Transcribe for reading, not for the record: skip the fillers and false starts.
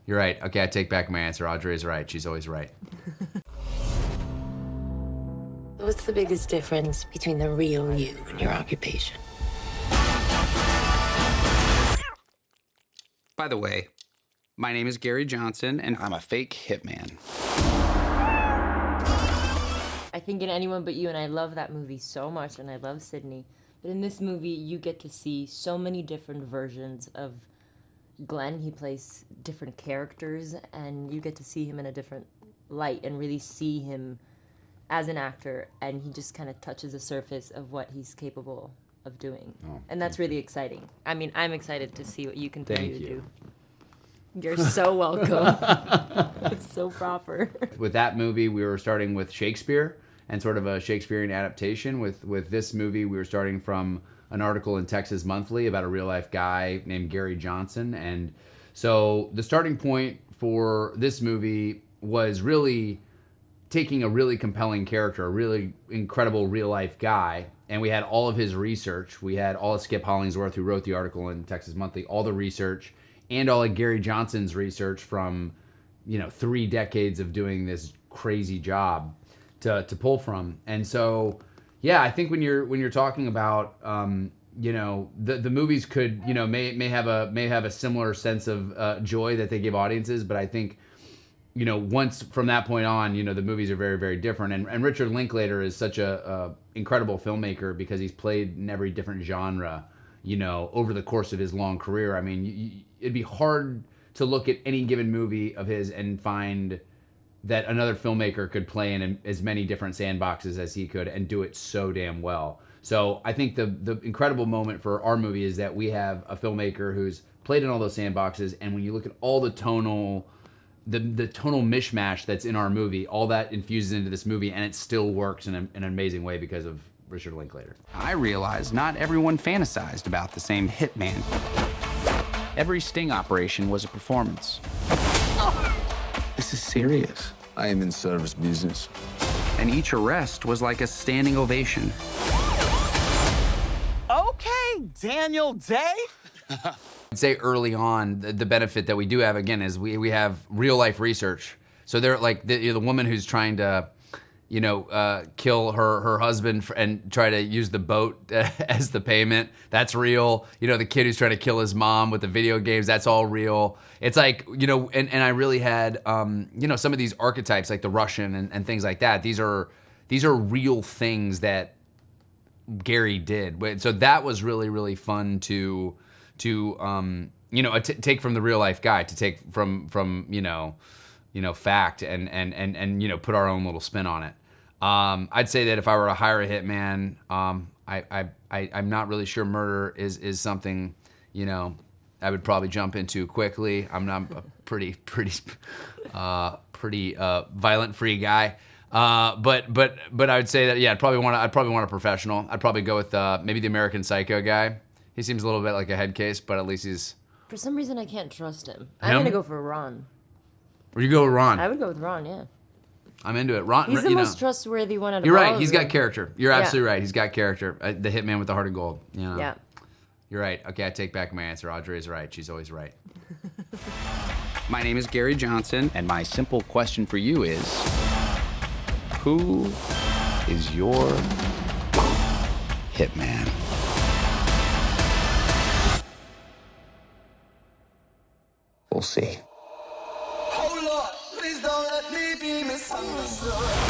You're right. Okay, I take back my answer. Adria's right. She's always right. What's the biggest difference between the real you and your occupation? By the way, my name is Gary Johnson, and I'm a fake hitman. I think in Anyone But You, and I love that movie so much, and I love Sydney, but in this movie, you get to see so many different versions of Glenn. He plays different characters, and you get to see him in a different light and really see him as an actor, and he just kind of touches the surface of what he's capable of doing. And that's really exciting. I mean, I'm excited to see what you continue to do. You're so welcome. It's so proper. With that movie, we were starting with Shakespeare and sort of a Shakespearean adaptation. With this movie, we were starting from an article in Texas Monthly about a real-life guy named Gary Johnson. And so the starting point for this movie was really taking a really compelling character, a really incredible real-life guy, and we had all of his research. We had all of Skip Hollingsworth, who wrote the article in Texas Monthly, all the research, and all of Gary Johnson's research from, 3 decades of doing this crazy job to pull from. And so, yeah, I think when you're talking about, the movies could, may have a similar sense of joy that they give audiences, but I think, once from that point on, the movies are very, very different. And Richard Linklater is such a incredible filmmaker because he's played in every different genre, over the course of his long career. I mean, it'd be hard to look at any given movie of his and find that another filmmaker could play in as many different sandboxes as he could and do it so damn well. So I think the incredible moment for our movie is that we have a filmmaker who's played in all those sandboxes, and when you look at all the tonal mishmash that's in our movie, all that infuses into this movie, and it still works in an amazing way because of Richard Linklater. I realized not everyone fantasized about the same hitman. Every sting operation was a performance. This is serious. I am in service business. And each arrest was like a standing ovation. Okay, Daniel Day. I'd say early on, the benefit that we do have, again, is we have real life research. So they're like the woman who's trying to, kill her husband and try to use the boat as the payment. That's real. The kid who's trying to kill his mom with the video games. That's all real. It's like, and I really had, some of these archetypes like the Russian and things like that. These are real things that Gary did. So that was really, really fun to take from the real life guy, to take from fact and put our own little spin on it. I'd say that if I were to hire a hitman, I'm not really sure murder is something, I would probably jump into quickly. I'm not a pretty violent free guy. But I would say that, yeah, I'd probably want a professional. I'd probably go with maybe the American Psycho guy. He seems a little bit like a head case, but at least he's... For some reason, I can't trust him. I'm going to go for Ron. Or you go with Ron? I would go with Ron, yeah. I'm into it. Ron, he's the most trustworthy one out of all. You're right. He's got character. You're absolutely right. He's got character. The hitman with the heart of gold. Yeah. You're right. Okay, I take back my answer. Adria's right. She's always right. My name is Gary Johnson, and my simple question for you is, who is your hitman? We'll see. Oh Lord, please don't let me be misunderstood.